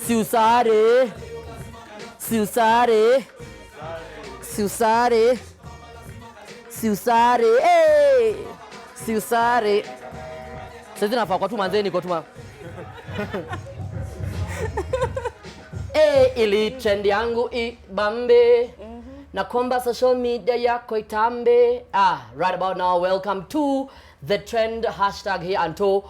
Siusare. Siusare. Siusare. Siusare. Hey. Siusare. Sasa nafaa kwa tu manzeni kwa tu. Ili trend yangu ibambe. Na komba social media yako itambe. Right about now, welcome to the trend hashtag here Anto.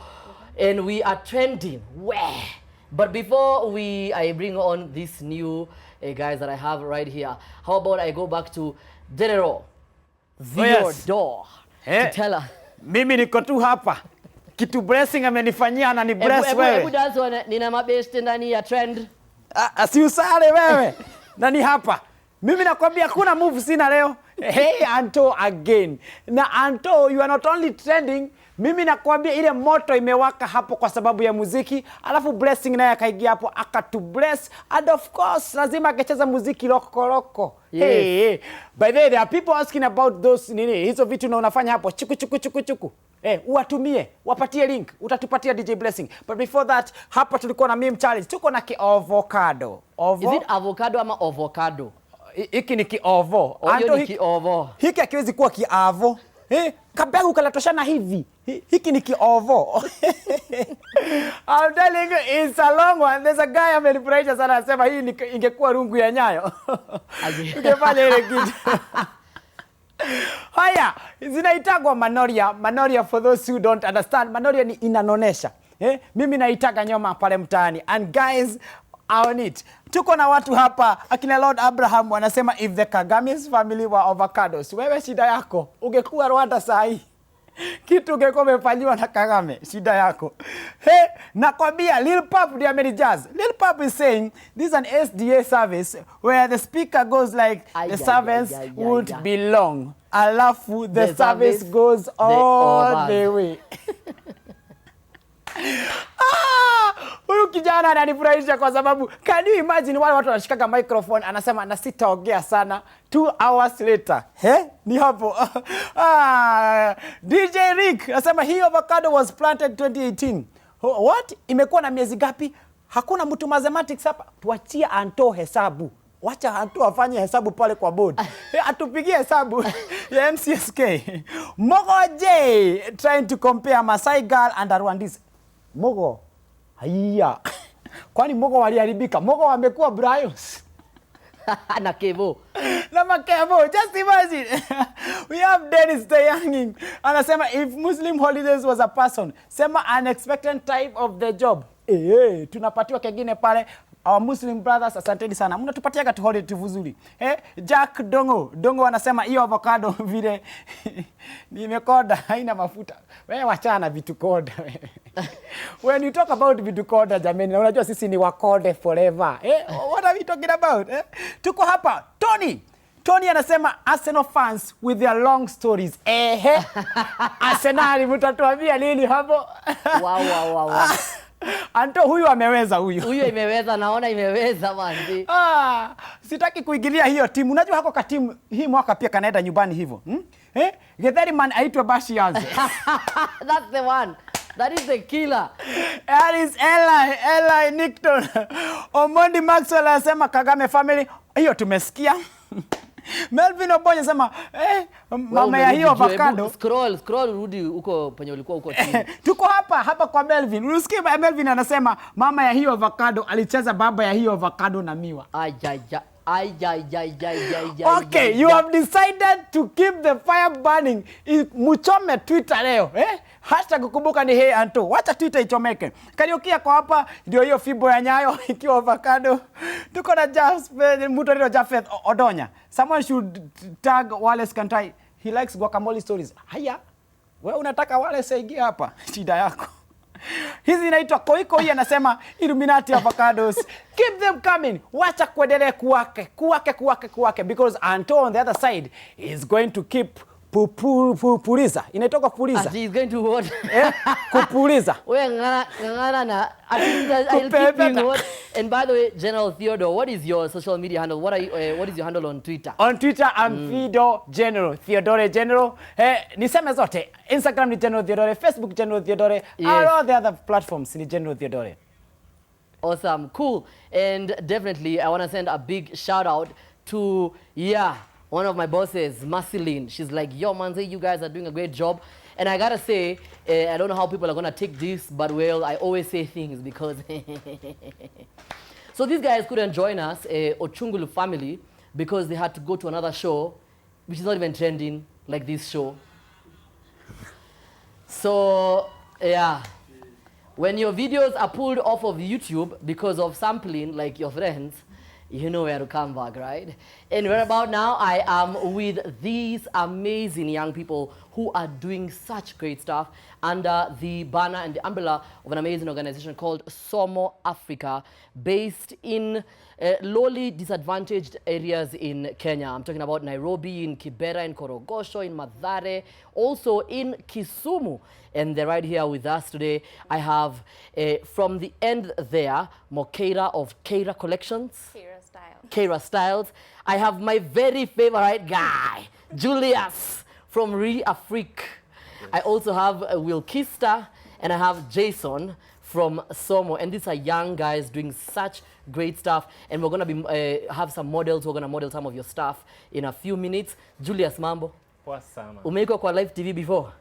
And we are trending. Where? But before I bring on this new guys that I have right here, how about I go back to General Theodore to tell her. Mimi niko tu hapa. Kitu blessing amenifanyia na ni bless wewe. Hebu dance nina mabeste ndani ya trend. Siusale wewe. Na ni hapa. Mimi nakwambia kuna move sina leo. Hey Anto again. Na Anto, you are not only trending, mimi nakwambia ile moto imewaka hapo kwa sababu ya muziki, alafu blessing naye akaingia hapo akatu bless, and of course lazima akacheza muziki loko. Yes. Hey. By the way, there are people asking about those hizo vitu na unafanya hapo chuku. Uwatumie, wapatie link, utatupatia DJ Blessing. But before that, hapa tulikuwa na meme challenge. Tuko na avocado. Is it avocado ama avocado? Hiki ni kiovo. Hiyo ni kiovo. Hiki hakiwezi kuwa kiavo. Kabegu kalatoshana hivi. Hiki ni kiovo. I'm telling you, it's a long one. There's a guy amenifurahisha sana anasema hii ingekuwa rungu ya Nyayo. Ungefanya ile kitu. Haya, zinaitagwa manoria. Manoria, for those who don't understand, manoria ni inanonesha. Mimi naitaga nyoma pale mtaani. And guys, on it. Tuko na watu hapa, akina Lord Abraham wanasema if the Kagame's family were avocados, wewe shida yako ungekuwa Rwanda sahi. Kitu ungekuwa umefanywa na Kagame, shida yako. Nakwambia Lil Pap ndiye amenijazz. Lil Pap is saying this is an SDA service where the speaker goes like the service won't be long. Alafu the service goes all the way. Huyu kijana ananifurahisha kwa sababu can you imagine wale watu wanashikaga microphone anasema na sitaongea sana 2 hours later. Ni hapo. DJ Rick anasema hii avocado was planted 2018. What? Imekuwa na miezi gapi? Hakuna mtu mathematics hapa. Tuachie Anto hesabu. Wacha Anto afanye hesabu pale kwa board. Atupigie hesabu ya MCSK. Mogo J trying to compare Masai girl and Rwandese. Mogo. Haya. Kwani Mogo waliharibika? Mogo wamekuwa Bryos. Na Kevo. Na Makevo. Just imagine. We have Dennis the Younging. Anasema if Muslim holidays was a person, sema unexpected type of the job. Tunapatiwa kengine pale. Our Muslim brothers, asanteni sana. Mnatupatiaga tu holiday vizuri. Jack Dongo anasema hiyo avocado vile nimekoda haina mafuta. Wewe wachana vitu koda. When you talk about vitu koda jameni, unajua sisi ni wakode forever. What are we talking about? Tuko hapa. Tony anasema Arsenal fans with their long stories. Arsenal mtatuambia nini hapo? Wow. Anto huyu ameweza huyu. Huyu imeweza, naona imeweza manzi. Sitaki kuingilia hiyo timu. Unajua hako ka timu hii mwaka pia kanaenda nyumbani hivyo. Getheri man aitwa Bashi yanze. That's the one. That is the killer. That is Eli Nickton. Omondi Maxwell anasema Kagame family. Hiyo tumesikia. Melvin Obonye sema mama ya hiyo avocado. Scroll rudi huko penye ulikuwa huko chini. Tuko hapa kwa Melvin. Unasikia Melvin anasema mama ya hiyo avocado alicheza baba ya hiyo avocado na miwa. Okay, you have decided to keep the fire burning. Muchome Twitter leo. Hashtag kukumbuka ni hey Anto. Wacha Twitter ichomeke. Kariokia kwa hapa ndio hiyo fibo ya Nyayo ikiwa avocado. Tuko na Jafeth Odonya. Someone should tag Wallace Kantai. He likes guacamole stories. Haya. Wewe unataka Wallace aingie hapa? Shida yako. Hizi inaitwa Koiko. Hii anasema Illuminati avocados. Keep them coming. Wacha kuendelea kuwake because Anto on the other side is going to keep puliza. Inaitoka puliza. He is going to what? Kupuliza. Wewe ngana na I'll keep doing what. And by the way, General Theodore, what is your social media handle? What is your handle on Twitter? On Twitter, I'm Theodore General. Theodore General. Niseme zote. Instagram ni General Theodore, Facebook General Theodore, all the other platforms ni General Theodore. Awesome, cool. And definitely, I want to send a big shout out to, one of my bosses, Marceline. She's like, yo, Manze, you guys are doing a great job. And I gotta say, I don't know how people are gonna take this, but well, I always say things because... So these guys couldn't join us, Ochungulu family, because they had to go to another show, which is not even trending like this show. So, yeah. When your videos are pulled off of YouTube because of sampling, like your friends, you know where to come back, right? And right about now, I am with these amazing young people who are doing such great stuff under the banner and the umbrella of an amazing organization called Somo Africa, based in lowly disadvantaged areas in Kenya. I'm talking about Nairobi, in Kibera, in Korogosho, in Mathare, also in Kisumu. And they're right here with us today. I have, from the end there, Mokeira of Keira Collections. Keira Styles. I have my very favorite guy, Julius from Re-Afrique. I also have Will Kister, and I have Jason from Somo. And these are young guys doing such great stuff. And we're going to be have some models. We're going to model some of your stuff in a few minutes. Julius, mambo. Umeiko kwa live TV before?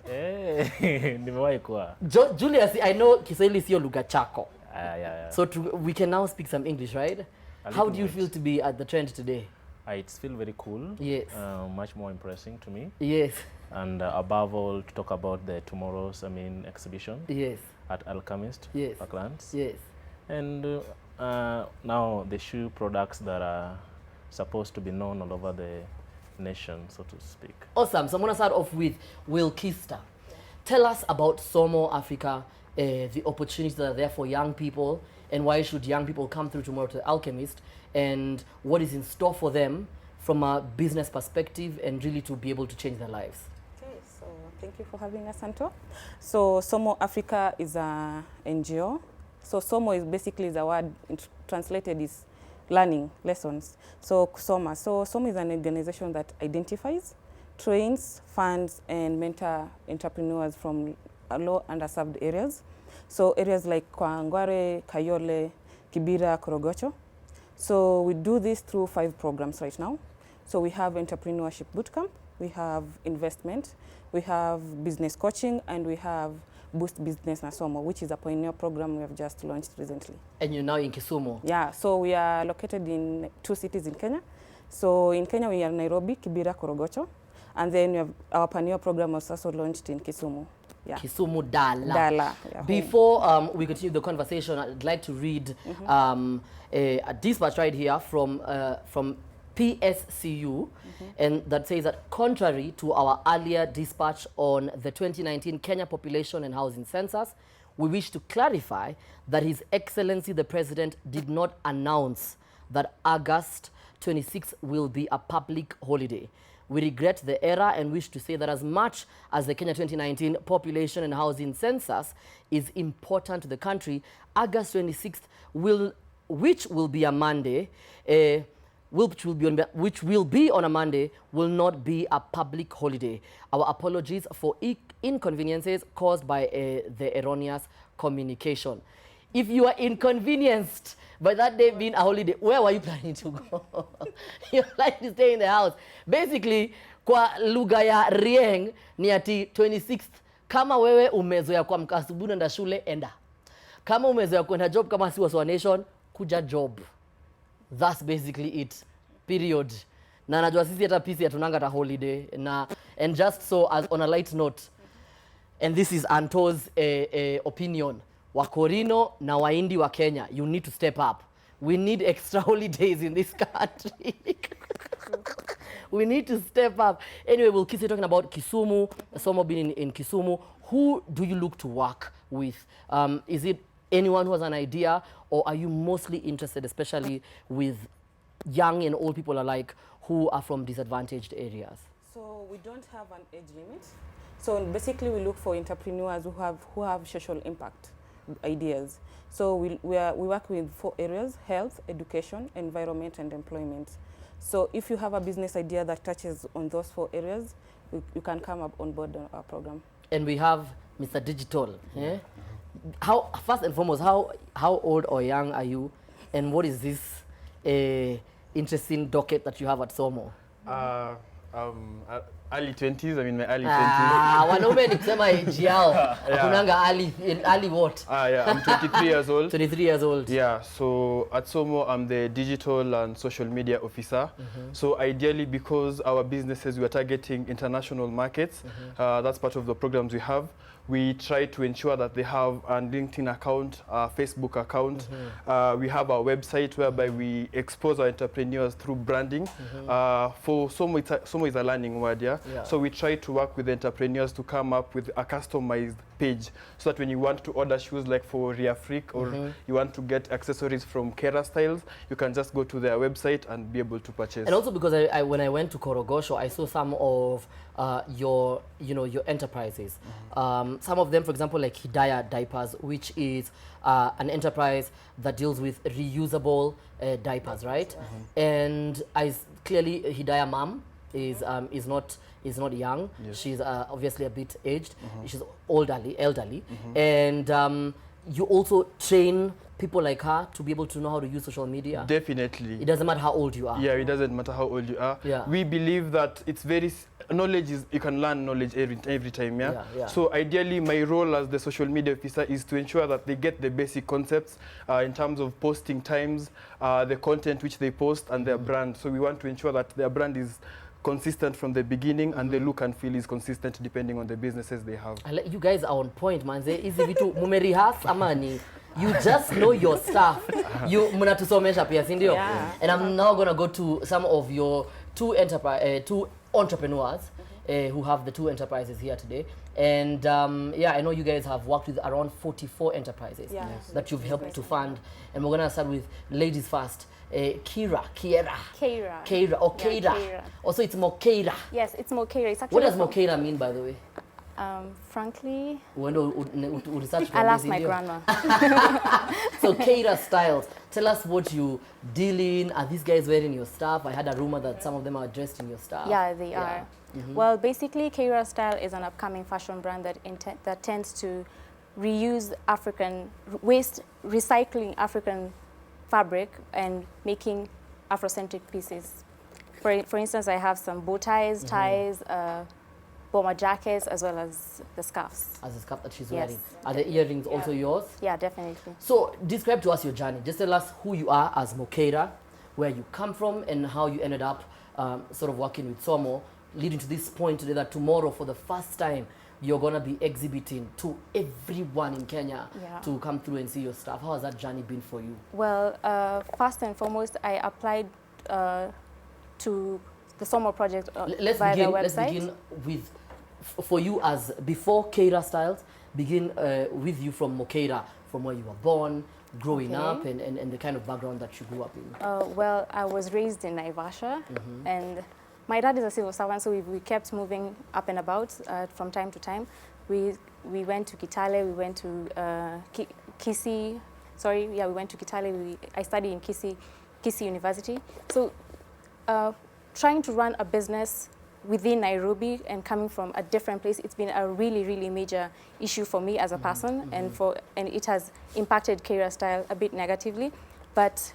Nimewahi kuwa. Julius, I know Kiswahili sio lugha chako. Yeah. So we can now speak some English, right? How do you feel to be at the trend today? It's feel very cool. Yes. Much more impressive to me. Yes. And above all, to talk about the tomorrow's, exhibition. Yes. At Alchemist. Yes. Parklands. Yes. And now the shoe products that are supposed to be known all over the nation, so to speak. Awesome. So I'm going to start off with Will Kister. Tell us about Somo Africa, the opportunities that are there for young people, and why should young people come through tomorrow to the Alchemist, and what is in store for them from a business perspective and really to be able to change their lives. Okay, so thank you for having us, Santo. So Somo Africa is a NGO. So Somo is basically the word translated is learning lessons. So Kusoma. So Somo is an organization that identifies, trains, funds, and mentor entrepreneurs from low underserved areas. So areas like Kwangware, Kayole, Kibera, Korogocho. So we do this through 5 programs right now. So we have entrepreneurship bootcamp, we have investment, we have business coaching, and we have Boost Business na Somo, which is a pioneer program we have just launched recently. And you're now in Kisumu? Yeah, so we are located in 2 cities in Kenya. So in Kenya we are Nairobi, Kibera, Korogocho, and then we have our pioneer program was also launched in Kisumu. Yeah. Kisumu Dala. Dala. Yeah. Before we continue the conversation, I'd like to read a dispatch right here from PSCU, and that says that contrary to our earlier dispatch on the 2019 Kenya Population and Housing Census, we wish to clarify that His Excellency the President did not announce that August 26 will be a public holiday. We regret the error and wish to say that as much as the Kenya 2019 Population and Housing Census is important to the country, August 26th, which will be a Monday, which will be on a Monday, will not be a public holiday. Our apologies for inconveniences caused by the erroneous communication. If you are inconvenienced by that day being a holiday, where were you planning to go? You're like to stay in the house. Basically, kwa lugha ya Rieng ni ati 26th. Kama wewe umezoea kuamka asubuhi nenda shule, enda. Kama umezoea kwenda job kama si Waswa Nation, kuja job. That's basically it. Period. Na najua sisi hata PC hatunanga ta holiday. And just so as on a light note, and this is Anto's opinion, Wakorino na Waindi wa Kenya, you need to step up. We need extra holidays in this country. We need to step up. Anyway, we'll keep talking about Kisumu, Somo being in Kisumu. Who do you look to work with? Is it anyone who has an idea, or are you mostly interested, especially with young and old people alike, who are from disadvantaged areas? So we don't have an age limit. So basically we look for entrepreneurs who have social impact ideas. So we work with 4 areas: health, education, environment, and employment. So if you have a business idea that touches on those 4 areas, you can come up on board on our program. And we have Mr. Digital. how first and foremost, how old or young are you, and what is this interesting docket that you have at Somo? Early 20s. I'm in my early 20s. Wanaume ni kusema age yao. Hakunanga early what? Yeah, I'm 23 years old. 23 years old. Yeah, so at Somo, I'm the digital and social media officer. So ideally, because our businesses, we are targeting international markets, that's part of the programs we have. We try to ensure that they have a LinkedIn account, a Facebook account. We have our website whereby we expose our entrepreneurs through branding. For Somo is a learning word, yeah? So we try to work with entrepreneurs to come up with a customized page so that when you want to order shoes like for Riafric or you want to get accessories from Kera Styles, you can just go to their website and be able to purchase. And also because when I went to Korogosho, I saw some of your enterprises. Some of them, for example, like Hidaya Diapers, which is an enterprise that deals with reusable diapers, right? And clearly Hidaya mom is not young. She's obviously a bit aged. She's elderly. And you also train people like her to be able to know how to use social media. Definitely. It doesn't matter how old you are. Yeah, it doesn't matter how old you are. Yeah. We believe that it's knowledge is, you can learn knowledge every time, yeah? So ideally, my role as the social media officer is to ensure that they get the basic concepts in terms of posting times, the content which they post, and their brand. So we want to ensure that their brand is consistent from the beginning and the look and feel is consistent depending on the businesses they have. You guys are on point, man. Easy vitu mumerihas amani. You just know your stuff. You mnatusomesha pia, si ndio? And I'm now going to go to some of your two entrepreneurs who have the two enterprises here today. And yeah, I know you guys have worked with around 44 enterprises that you've helped to fund. And we're going to start with ladies first. Keira. Also, it's Mokeira. Yes, it's Mokeira. It's actually what does Mokeira mean, by the way? Frankly, I'll ask my grandma. So Keira Styles, tell us what you deal in. Are these guys wearing your stuff? I had a rumor that some of them are dressed in your stuff. Yeah, they are. Well, basically, Keira Style is an upcoming fashion brand that tends to reuse African waste, recycling African fabric and making Afrocentric pieces. For instance, I have some bow ties, ties, bomber jackets, as well as the scarves. As the scarf that she's wearing. Are the earrings also yours? Yeah, definitely. So describe to us your journey. Just tell us who you are as Mokeira, where you come from, and how you ended up sort of working with Somo, leading to this point today that tomorrow, for the first time, you're going to be exhibiting to everyone in Kenya to come through and see your stuff. How has that journey been for you? Well, first and foremost, I applied to the Somo project via their website. Let's begin with, for you as before Keira Styles, begin with you from Mokeira, from where you were born, growing up, and the kind of background that you grew up in. Well, I was raised in Naivasha, and my dad is a civil servant, so we kept moving up and about from time to time. We went to Kitale, we went to Kisii. Sorry, yeah, we went to Kitale. I studied in Kisii University. So trying to run a business within Nairobi and coming from a different place, it's been a really, really major issue for me as a person, and it has impacted Keira Style a bit negatively. But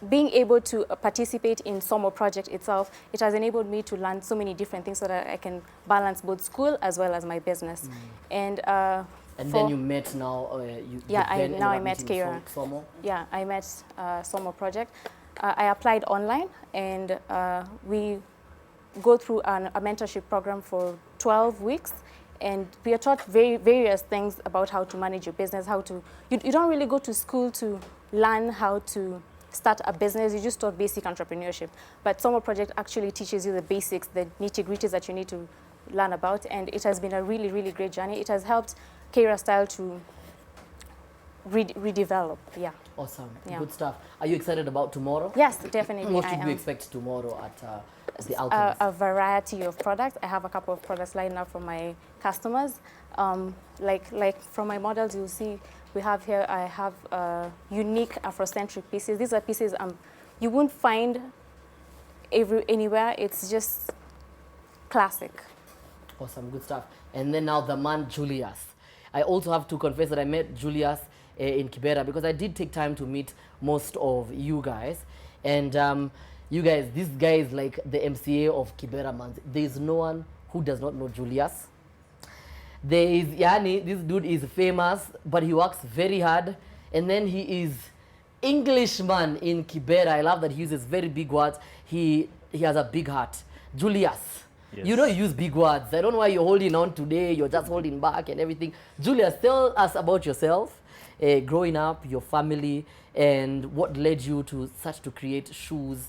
being able to participate in Somo project itself, it has enabled me to learn so many different things so that I can balance both school as well as my business. And then you met now. I met Keira. Somo. Yeah, I met Somo project. I applied online, and we go through a mentorship program for 12 weeks. And we are taught various things about how to manage your business, how to... You don't really go to school to learn how to start a business, you just taught basic entrepreneurship. But Somo project actually teaches you the basics, the nitty-gritties that you need to learn about. And it has been a really, really great journey. It has helped Keira Style to redevelop, Awesome, good stuff. Are you excited about tomorrow? Yes, definitely. What should we expect tomorrow at the Alchemist? A variety of products. I have a couple of products lined up for my customers. Like from my models, you'll see we have here, I have unique Afrocentric pieces. These are pieces you won't find anywhere. It's just classic. Awesome, good stuff. And then now the man Julius. I also have to confess that I met Julius in Kibera because I did take time to meet most of you guys. And you guys, this guy is like the MCA of Kibera, man. There is no one who does not know Julius. There is, Yani, this dude is famous, but he works very hard. And then he is Englishman in Kibera. I love that he uses very big words. He has a big heart. Julius. Yes. You know you use big words. I don't know why you're holding on today. You're just holding back and everything. Julius, tell us about yourself, growing up, your family, and what led you to such to create shoes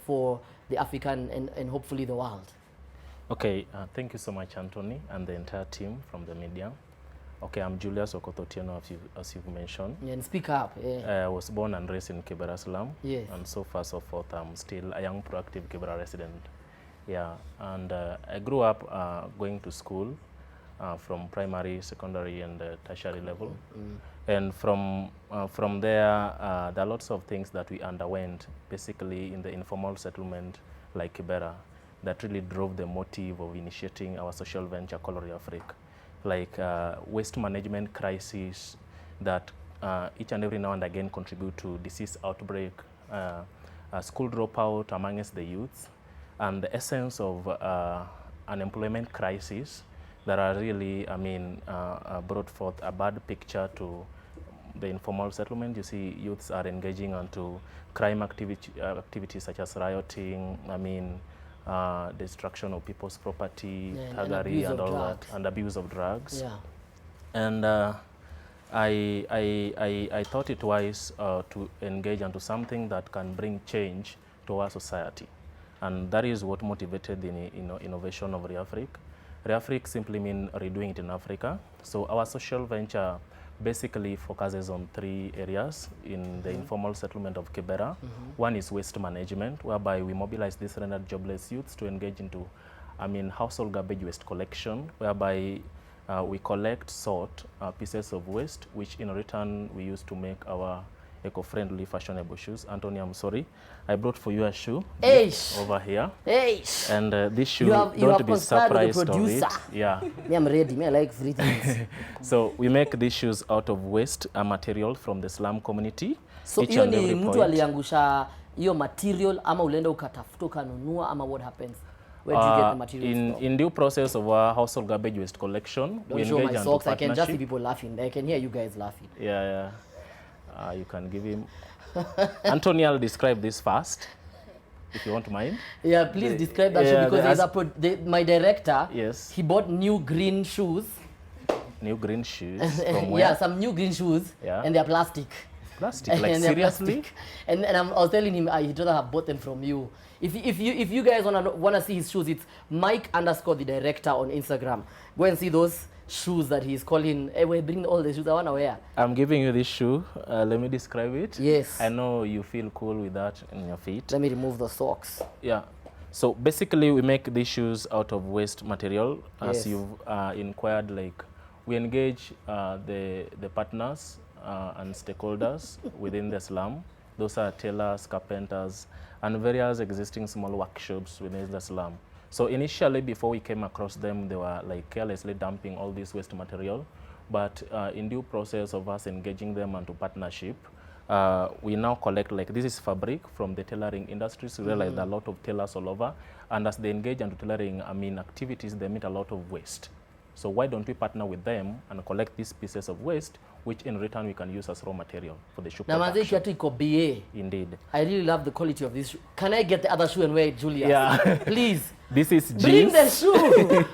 for the African and hopefully the world. Okay, thank you so much, Anthony, and the entire team from the media. Okay, I'm Julius Okototieno, as you've mentioned. Yeah, and speak up. Yeah. I was born and raised in Kibera Slum. Yes. And so far, so forth, I'm still a young, proactive Kibera resident. Yeah, and I grew up going to school from primary, secondary, and tertiary level. And from there, there are lots of things that we underwent, basically in the informal settlement like Kibera, that really drove the motive of initiating our social venture, Color Africa. Like waste management crisis that each and every now and again contribute to disease outbreak, school dropout amongst the youth, and the essence of unemployment crisis that are really, brought forth a bad picture to the informal settlement. You see, youths are engaging onto crime activities such as rioting, destruction of people's property, thuggery, and all that, and abuse of drugs. Yeah. And I thought it wise to engage into something that can bring change to our society. And that is what motivated the innovation of Reafric. Reafric simply means redoing it in Africa. So our social venture basically focuses on 3 areas in the informal settlement of Kibera. One is waste management, whereby we mobilize these rendered jobless youths to engage into, household garbage waste collection, whereby we collect, sort pieces of waste, which in return we use to make our eco-friendly, fashionable shoes. Anthony, I'm sorry, I brought for you a shoe over here. And this shoe, don't be surprised of it. Yeah. Me, I'm ready. Me, I like free things. So we make these shoes out of waste material from the slum community. So hiyo ni mtu aliangusha hiyo material ama ulienda ukatafuta ukanunua ama what happens? Where do you get the materials from? In due process of our household garbage waste collection, we engage in partnership. I can just see people laughing. I can hear you guys laughing. Yeah. You can give him. Anthony, I'll describe this first, if you want to mind. Yeah, please describe that shoe because my director, yes, he bought new green shoes. New green shoes from where? Yeah, some new green shoes, and they're plastic. Plastic, like seriously? Plastic. And I was telling him he'd rather have bought them from you. If you guys wanna see his shoes, it's Mike_the director on Instagram. Go and see those shoes that he's calling. Hey, we're bringing all the shoes I wanna wear. I'm giving you this shoe. Let me describe it. Yes. I know you feel cool with that in your feet. Let me remove the socks. Yeah. So basically, we make these shoes out of waste material. As you've inquired, like we engage the partners and stakeholders within the slum. Those are tailors, carpenters, and various existing small workshops within the slum. So initially, before we came across them, they were like carelessly dumping all this waste material. But in due process of us engaging them into partnership, we now collect, like, this is fabric from the tailoring industry. So we realize there are a lot of tailors all over. And as they engage into tailoring, activities, they meet a lot of waste. So why don't we partner with them and collect these pieces of waste, which in return we can use as raw material for the shoe production. Indeed. I really love the quality of this shoe. Can I get the other shoe and wear it, Julia? Yeah. Please. This is jeans. Bring the shoe.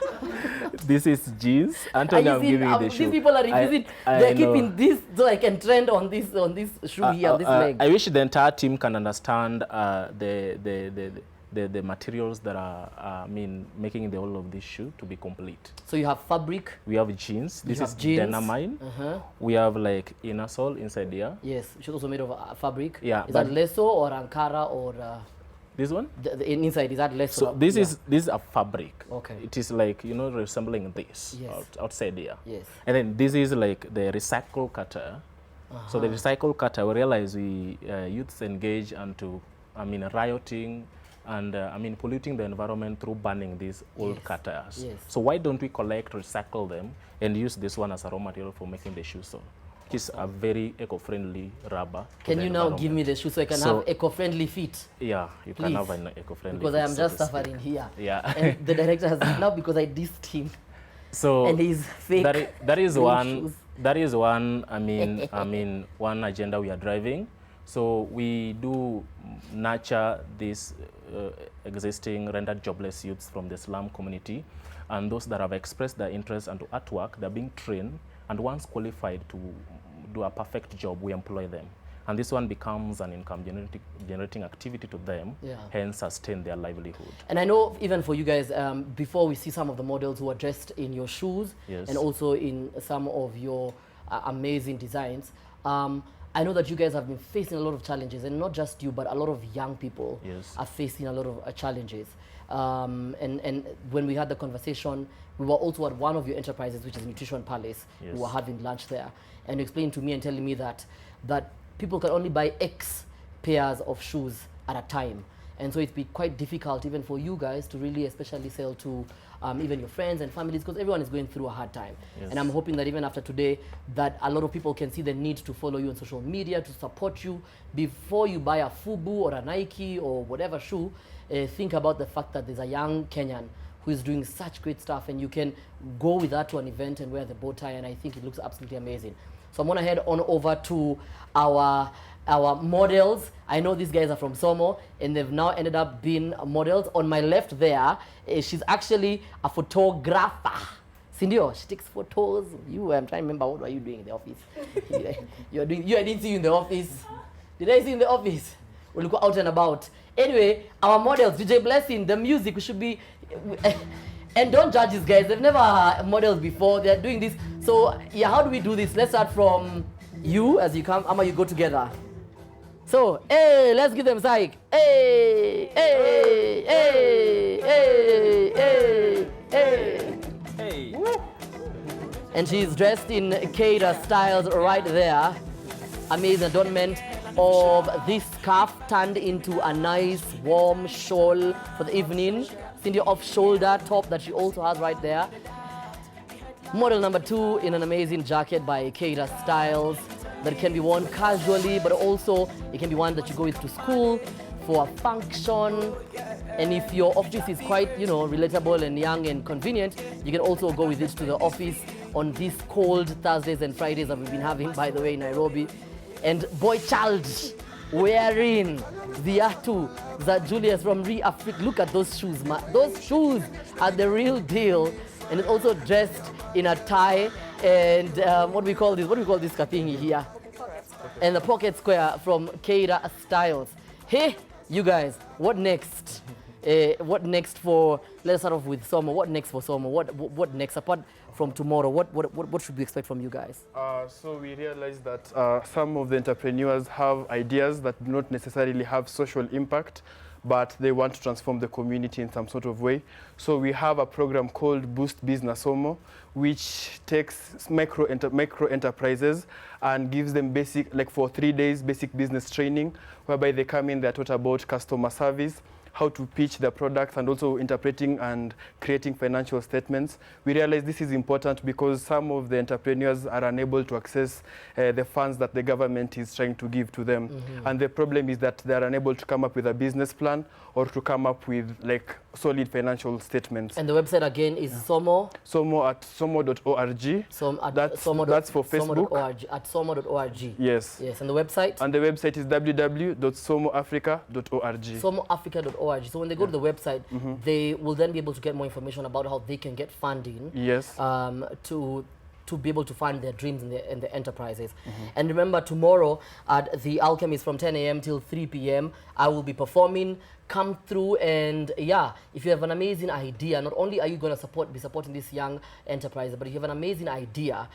This is jeans. Anthony, I'm giving you the shoe. These people are refusing. They're keeping this so I can trend on this shoe here, on this leg. I wish the entire team can understand the materials that are making the whole of this shoe to be complete. So you have fabric. We have jeans. This is denamine. We have like inner sole inside here. Yes, which is also made of fabric. Yeah. Is that lesso or Ankara or? This one? The inside, is that lesso? So this is a fabric. Okay. It is like, resembling this outside here. Yes. And then this is like the recycle cutter. So the recycle cutter, we realize we youths engage into, rioting, and I mean polluting the environment through burning these old car tires. Yes. So why don't we collect, recycle them, and use this one as a raw material for making the shoe sole, which is a very eco-friendly rubber. Can you now give me the shoe so I can have eco-friendly feet? Yeah, you Please. can have an eco-friendly Because feet, I am so just to speak. suffering here. Yeah. And the director has now because I dissed him. So And he's fake. that is green one. shoes. That is one. I mean, one agenda we are driving. So we do nurture these existing rendered jobless youths from the slum community, and those that have expressed their interest into artwork, they're being trained, and once qualified to do a perfect job, we employ them. And this one becomes an income generating activity to them, hence sustain their livelihood. And I know even for you guys, before we see some of the models who are dressed in your shoes and also in some of your amazing designs, I know that you guys have been facing a lot of challenges, and not just you, but a lot of young people are facing a lot of challenges. And when we had the conversation, we were also at one of your enterprises, which is Nutrition Palace. We were having lunch there, and you explained to me and telling me that people can only buy X pairs of shoes at a time. And so it's been quite difficult even for you guys to really especially sell to even your friends and families, because everyone is going through a hard time. And I'm hoping that even after today, that a lot of people can see the need to follow you on social media, to support you. Before you buy a Fubu or a Nike or whatever shoe, think about the fact that there's a young Kenyan who is doing such great stuff, and you can go with that to an event and wear the bow tie, and I think it looks absolutely amazing. So I'm gonna head on over to our models. I know these guys are from Somo, and they've now ended up being models. On my left there, she's actually a photographer. Cindy, she takes photos. I'm trying to remember, what were you doing in the office? I didn't see you in the office. Did I see you in the office? We'll go out and about. Anyway, our models, DJ Blessing, the music, we should be... And don't judge these guys. They've never modeled before. They're doing this. So, yeah, how do we do this? Let's start from you as you come. Ama, you go together. So, hey, let's give them psych. Hey, hey, hey, hey, hey, hey. Hey. And she's dressed in Keda styles right there. Amazing adornment of this scarf turned into a nice warm shawl for the evening. Cindy off-shoulder top that she also has right there. Model number 2 in an amazing jacket by Keda Styles that can be worn casually, but also it can be one that you go with to school for a function. And if your office is quite, relatable and young and convenient, you can also go with it to the office on these cold Thursdays and Fridays that we've been having, by the way, in Nairobi. And boy child wearing viatu that Julius from Africa. Look at those shoes, man. Those shoes are the real deal. And it's also dressed in a tie and what do we call this kathingi here? And the pocket square from Keda Styles. Hey, you guys, what next? What next for, let's start off with Somo. What next for Somo? What next apart from tomorrow? What should we expect from you guys? So we realized that some of the entrepreneurs have ideas that do not necessarily have social impact, but they want to transform the community in some sort of way. So we have a program called Boost Business Somo, which takes micro enterprises and gives them for 3 days, basic business training, whereby they come in, they're taught about customer service, how to pitch their products, and also interpreting and creating financial statements. We realize this is important because some of the entrepreneurs are unable to access the funds that the government is trying to give to them. And the problem is that they are unable to come up with a business plan or to come up with solid financial statements. And the website again is Somo? Somo at somo.org. That's for Facebook. Somo.org, at somo.org. Yes. Yes, and the website? And the website is www.somoafrica.org. Somoafrica.org. So when they go to the website, they will then be able to get more information about how they can get funding. Yes. To be able to fund their dreams and their enterprises. And remember, tomorrow at the Alchemist from 10 a.m. till 3 p.m. I will be performing. Come through, and if you have an amazing idea, not only are you going to be supporting this young enterprise, but if you have an amazing idea,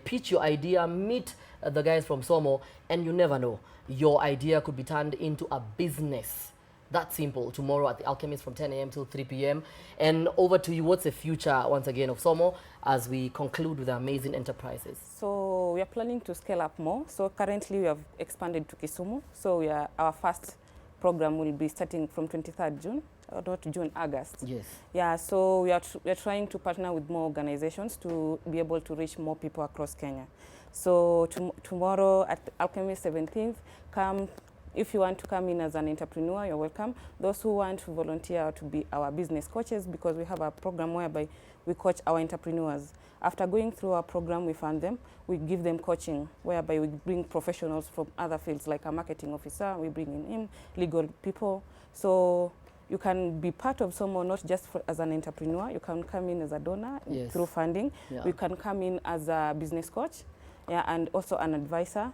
pitch your idea, meet the guys from Somo, and you never know, your idea could be turned into a business. That's simple. Tomorrow at the Alchemist from 10 a.m. till 3 p.m. And over to you, what's the future, once again, of Somo as we conclude with the amazing enterprises? So we are planning to scale up more. So currently we have expanded to Kisumu. So our first program will be starting from 23rd June, or not June, August. Yes. Yeah, so we are trying to partner with more organizations to be able to reach more people across Kenya. So tomorrow at Alchemist 17th, come. If you want to come in as an entrepreneur, you're welcome. Those who want to volunteer to be our business coaches, because we have a program whereby we coach our entrepreneurs. After going through our program, we fund them, we give them coaching, whereby we bring professionals from other fields, like a marketing officer, we bring in legal people. So you can be part of someone, not just as an entrepreneur. You can come in as a donor through funding. Yeah. You can come in as a business coach. Yeah, and also an advisor,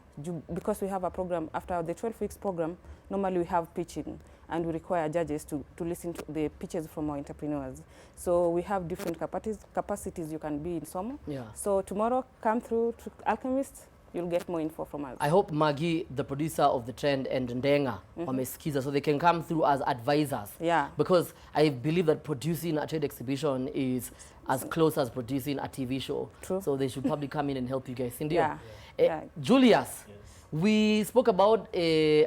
because we have a program after the 12 weeks program. Normally we have pitching, and we require judges to listen to the pitches from our entrepreneurs. So we have different capacities you can be in SOMO. Yeah. So tomorrow, come through to Alchemist, you'll get more info from us. I hope Maggie, the producer of The Trend, and Ndenga wamesikiza, so they can come through as advisors. Yeah. Because I believe that producing a trade exhibition is as close as producing a TV show. True. So they should probably come in and help you guys. India. Yeah. Yeah. Julius, we spoke about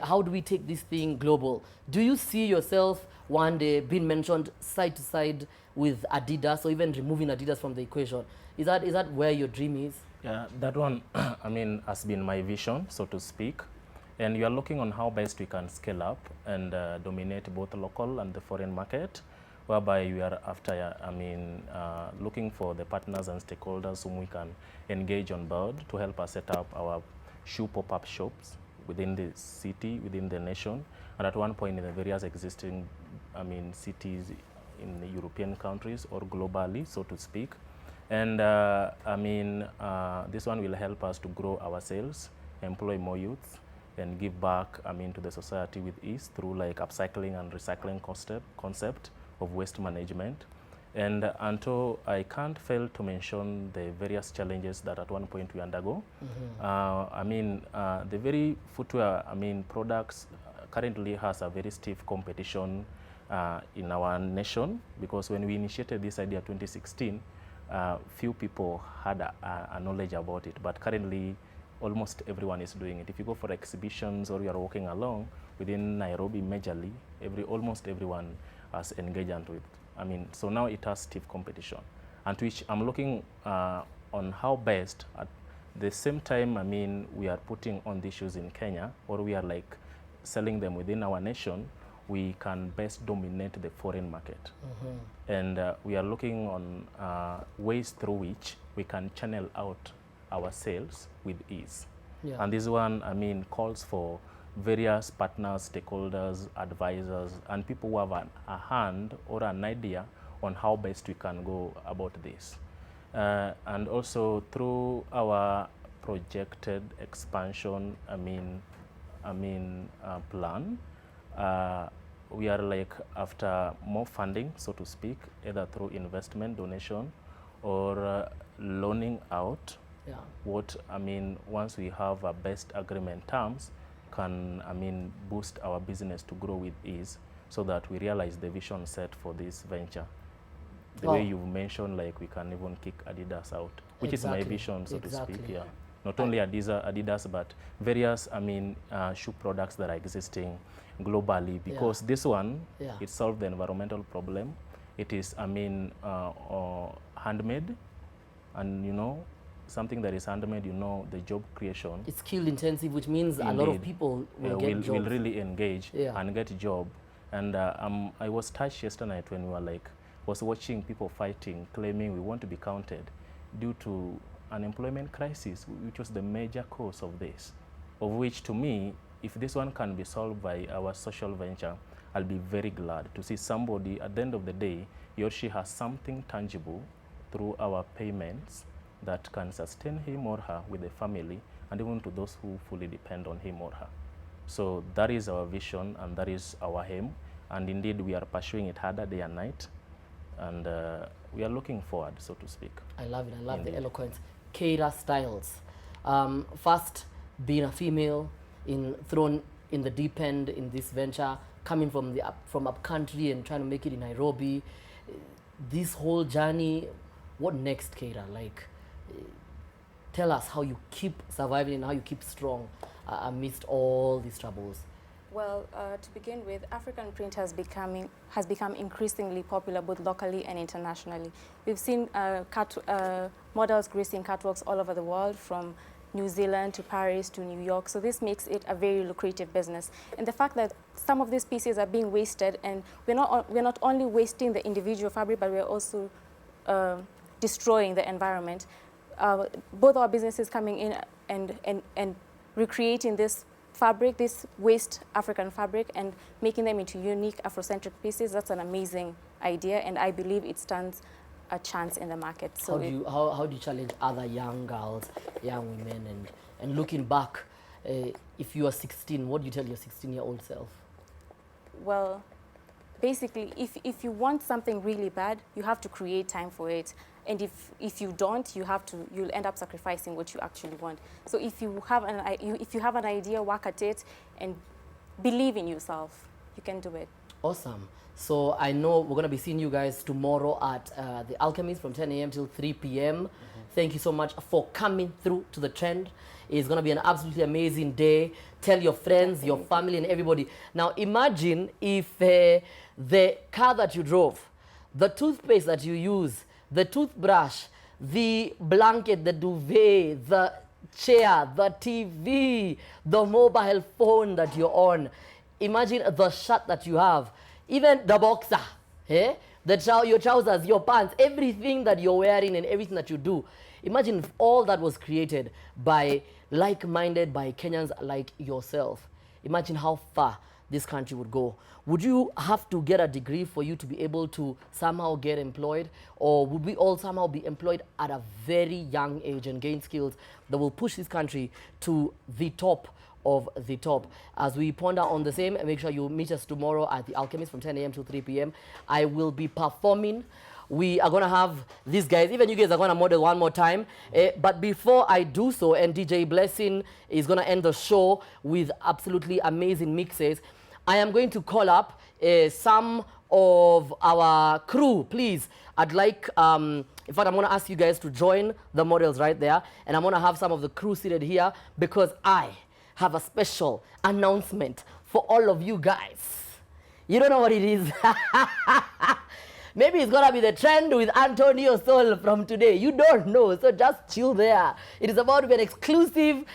how do we take this thing global. Do you see yourself one day being mentioned side to side with Adidas, or even removing Adidas from the equation? Is that where your dream is? Yeah, that one, I mean, has been my vision, so to speak. And we are looking on how best we can scale up and dominate both local and the foreign market, whereby we are after, looking for the partners and stakeholders whom we can engage on board to help us set up our shoe pop-up shops within the city, within the nation, and at one point in the various existing, cities in the European countries or globally, so to speak. And this one will help us to grow our sales, employ more youth, and give back, to the society with ease through like upcycling and recycling concept of waste management. And Anto, I can't fail to mention the various challenges that at one point we undergo. The very footwear, products currently has a very stiff competition in our nation, because when we initiated this idea 2016, few people had a knowledge about it, but currently almost everyone is doing it. If you go for exhibitions or you are walking along within Nairobi majorly, almost everyone has engaged into it. So now it has stiff competition, and which I'm looking on how best at the same time, we are putting on the issues in Kenya, or we are like selling them within our nation, we can best dominate the foreign market. And we are looking on ways through which we can channel out our sales with ease. Yeah. And this one, calls for various partners, stakeholders, advisors, and people who have a hand or an idea on how best we can go about this. And also through our projected expansion, plan, we are like after more funding, so to speak, either through investment, donation, or loaning out. Yeah. What once we have a best agreement terms, can boost our business to grow with ease, so that we realize the vision set for this venture. The way you mentioned, like we can even kick Adidas out, which is my vision, so to speak. Yeah. Not only Adidas, but various shoe products that are existing globally, because this one, it solves the environmental problem. It is handmade, and something that is handmade, the job creation. It's skill intensive, which means a lot of people will get jobs. Will really engage and get a job. And I was touched yesterday night when we was watching people fighting, claiming we want to be counted due to unemployment crisis, which was the major cause of this. Of which, to me, if this one can be solved by our social venture, I'll be very glad to see somebody at the end of the day, he or she has something tangible through our payments that can sustain him or her with the family, and even to those who fully depend on him or her. So that is our vision, and that is our aim, and indeed we are pursuing it harder day and night, and we are looking forward, so to speak. I love it. I love Indeed. the eloquence. Keira Styles, first being a female, thrown in the deep end in this venture, coming from up country and trying to make it in Nairobi. This whole journey, what next, Keira? Like, tell us how you keep surviving and how you keep strong amidst all these troubles. Well, to begin with, African print has become increasingly popular both locally and internationally. We've seen models gracing catwalks all over the world, from New Zealand to Paris to New York. So this makes it a very lucrative business. And the fact that some of these pieces are being wasted, and we're not only wasting the individual fabric, but we're also destroying the environment. Both our businesses coming in and recreating this fabric, this waste African fabric, and making them into unique Afrocentric pieces, that's an amazing idea, and I believe it stands a chance in the market. So how do you challenge other young girls, young women, and looking back, if you are 16, what do you tell your 16-year-old self? Well, basically, if you want something really bad, you have to create time for it. And if you don't, you'll end up sacrificing what you actually want. So if you have an idea, work at it, and believe in yourself, you can do it. Awesome. So I know we're going to be seeing you guys tomorrow at the Alchemist from 10 a.m. till 3 p.m. Thank you so much for coming through to the trend. It's going to be an absolutely amazing day. Tell your friends, your family, and everybody. Now imagine if the car that you drove, the toothpaste that you use, the toothbrush, the blanket, the duvet, the chair, the TV, the mobile phone that you're on. Imagine the shirt that you have, even the boxer, your trousers, your pants, everything that you're wearing and everything that you do. Imagine if all that was created by like-minded, by Kenyans like yourself. Imagine how far this country would go. Would you have to get a degree for you to be able to somehow get employed? Or would we all somehow be employed at a very young age and gain skills that will push this country to the top of the top? As we ponder on the same, make sure you meet us tomorrow at the Alchemist from 10 a.m. to 3 p.m. I will be performing. We are going to have these guys, even you guys are going to model one more time. But before I do so, and DJ Blessing is going to end the show with absolutely amazing mixes, I am going to call up some of our crew, please. I'd like, in fact, I'm going to ask you guys to join the models right there. And I'm going to have some of the crew seated here because I have a special announcement for all of you guys. You don't know what it is. Maybe it's going to be the trend with Antonio Sol from today. You don't know, so just chill there. It is about to be an exclusive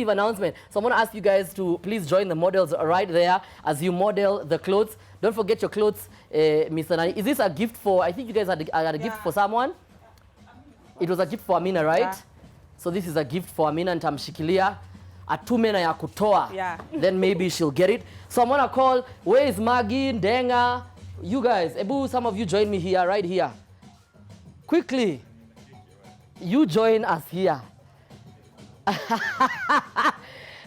announcement. So I'm going to ask you guys to please join the models right there as you model the clothes. Don't forget your clothes, Mr. Nani. Is this a gift for, I think you guys had a gift for someone? It was a gift for Amina, right? Yeah. So this is a gift for Amina, nitamshikilia. Atumena ya kutoa. Yeah. Then maybe she'll get it. So I'm going to call, where is Maggie, Ndenga? You guys, Ebu, some of you join me here, right here. Quickly, you join us here.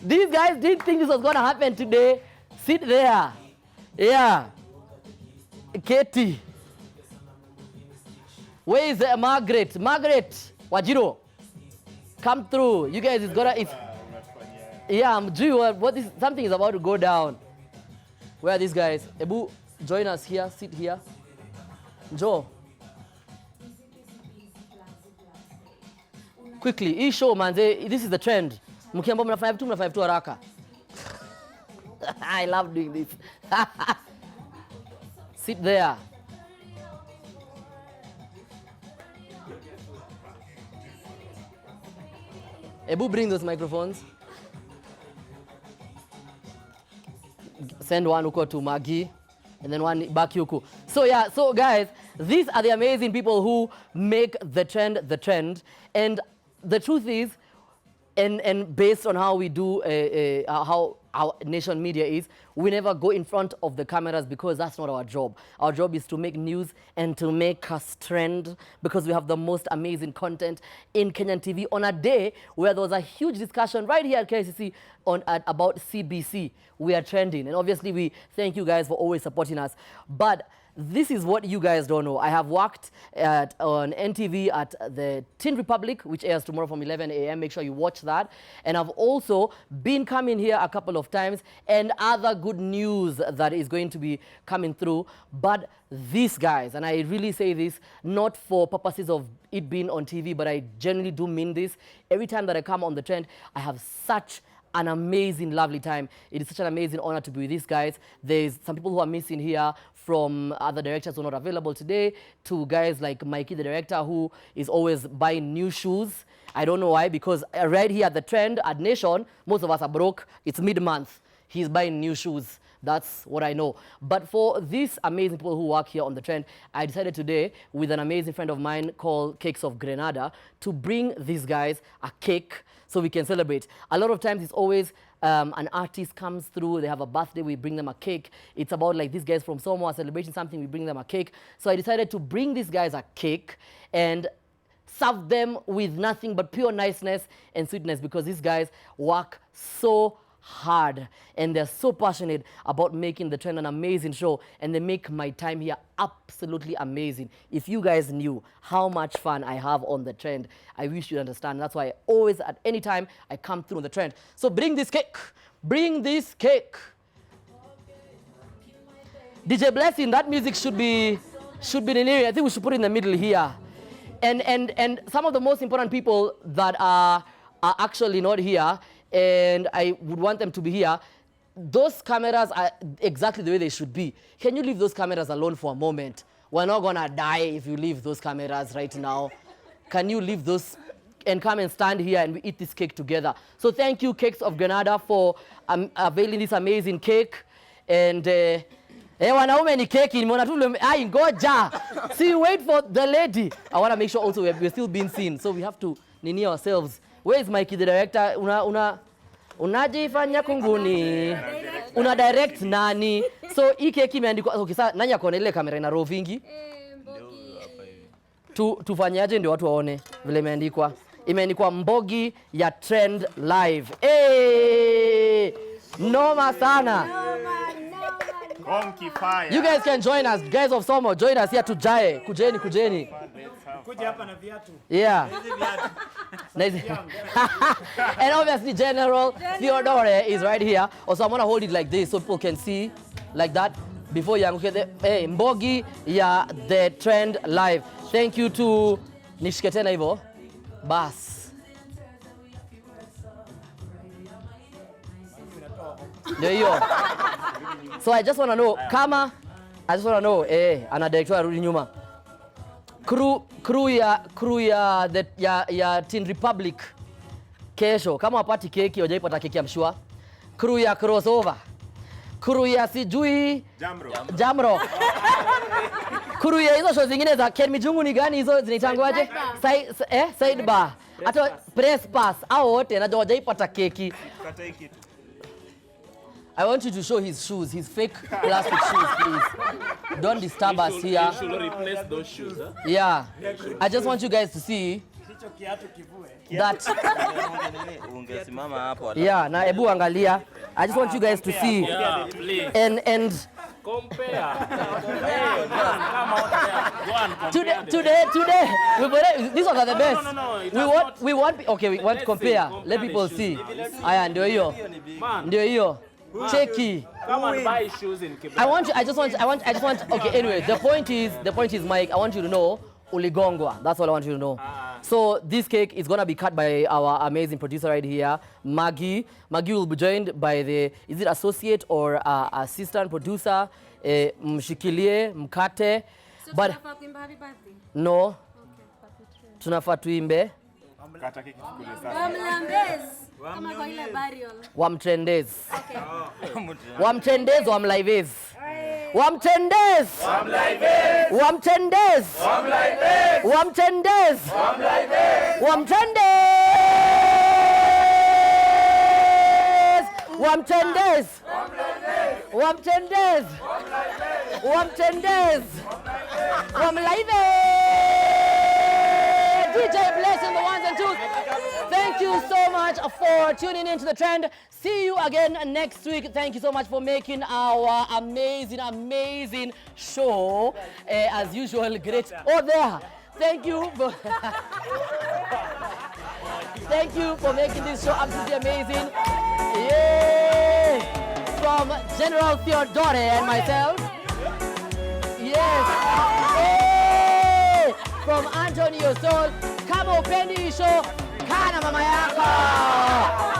These guys didn't think this was going to happen today. Sit there. Yeah. Katie. Where is Margaret? Margaret, Wajiro. Come through. You guys, it's gonna, yeah, I'm doing what is, something is about to go down. Where are these guys? Ebu, join us here, sit here. Joe. Quickly, hii show manze, this is the trend. Mkiamba mnafanya vitu haraka. I love doing this. Sit there. Ebu, bring those microphones. Send one uko to Maggie, and then one back yuku. So yeah, so guys, these are the amazing people who make the trend. And the truth is, and based on how we do, how our nation media is, we never go in front of the cameras because that's not our job. Our job is to make news and to make us trend because we have the most amazing content in Kenyan TV on a day where there was a huge discussion right here at KCC about CBC. We are trending, and obviously we thank you guys for always supporting us. But this is what you guys don't know. I have worked on NTV at the Teen Republic, which airs tomorrow from 11 a.m. Make sure you watch that. And I've also been coming here a couple of times and other good news that is going to be coming through. But these guys, and I really say this, not for purposes of it being on TV, but I genuinely do mean this. Every time that I come on the trend, I have such an amazing, lovely time. It is such an amazing honor to be with these guys. There's some people who are missing here, from other directors who are not available today, to guys like Mikey, the director, who is always buying new shoes. I don't know why, because right here at the Trend, at Nation, most of us are broke. It's mid-month. He's buying new shoes. That's what I know. But for these amazing people who work here on the Trend, I decided today, with an amazing friend of mine called Cakes of Grenada, to bring these guys a cake so we can celebrate. A lot of times it's always an artist comes through, they have a birthday, we bring them a cake. It's about like these guys from somewhere celebrating something, we bring them a cake. So I decided to bring these guys a cake and serve them with nothing but pure niceness and sweetness, because these guys work so hard and they're so passionate about making the Trend an amazing show, and they make my time here absolutely amazing. If you guys knew how much fun I have on the Trend, I wish you'd understand. That's why I always, at any time, I come through on the Trend. So bring this cake. Bring this cake. DJ Blessing, that music should be in the area. I think we should put it in the middle here. And some of the most important people that are actually not here, and I would want them to be here, those cameras are exactly the way they should be. Can you leave those cameras alone for a moment? We're not gonna die if you leave those cameras right now. Can you leave those and come and stand here and we eat this cake together? So thank you, Cakes of Grenada, for availing this amazing cake. And wanaume ni keki, nimeona tu ngoja. See, wait for the lady. I want to make sure also we're still being seen, so we have to nini ourselves. Where is Mikey, the director? Unajifanya kunguni. Una direct nani? So hii keki imeandikwa, okay, sasa nani akona ile kamera ina row vingi? Tufanyaje ndio watu waone vile imeandikwa? Imeandikwa Mbogi ya Trend Live. Noma sana. You guys can join us. Guys of Somo, join us here to Jae. Kujeni. Kuja hapa na viatu. Yeah. And obviously General Theodore is right here. Also, I'm going to hold it like this so people can see like that before you okay, hey, Mbogi ya the Trend Live. Thank you to nishike tena hivyo. Bas. Ndio hiyo. So I just want to know ana director arudi nyuma. Crew ya Teen Republic kesho, kama wapati keki wajaipata keki amshua. Crew ya crossover. Crew ya sijui Jamro. Crew ya hizo show zingine za Ken Mijungu ni gani hizo zinaitangwaje? Sidebar. Hata press pass au wote na wajaipata keki. I want you to show his shoes, his fake plastic shoes, please. Don't disturb us here. You should replace those shoes, huh? Yeah. I just want you guys to see that. Yeah, na ebu angalia. I just want you guys to see. Yeah, please. And Compare. today, these ones are the best. No. We want to compare. Let people see. Aya, ndio hiyo. Ndio hiyo. Checky. Come and buy shoes in Kibra. I just want, okay, anyway, the point is, Mike, I want you to know, uligongwa. That's all I want you to know. So this cake is going to be cut by our amazing producer right here, Maggie. Maggie will be joined by is it associate or assistant producer, Mshikilie, Mkate. So but tunafaa kuimba happy birthday? No. Okay, Tunafaa tuimbe. Wamlambez. Kama kwa ile burial. Wamtrendez. Okay. Wamtrendez, wamlaivez. Wamtrendez. Wamlaivez. Wamtrendez. Wamlaivez. Wamtrendez. Wamlaivez. Wamtrendez. Wamtrendez. Wamtrendez. Wamtrendez. Wamlaivez. DJ Bless and the ones and twos. Thank you so much for tuning into the Trend. See you again next week. Thank you so much for making our amazing show. As usual, great. Oh, there. Thank you. Thank you for making this show absolutely amazing. Yay! From General Theodore and myself. Yes. Yay! From Antonio Sol. Kama upendi show, kana mama yako.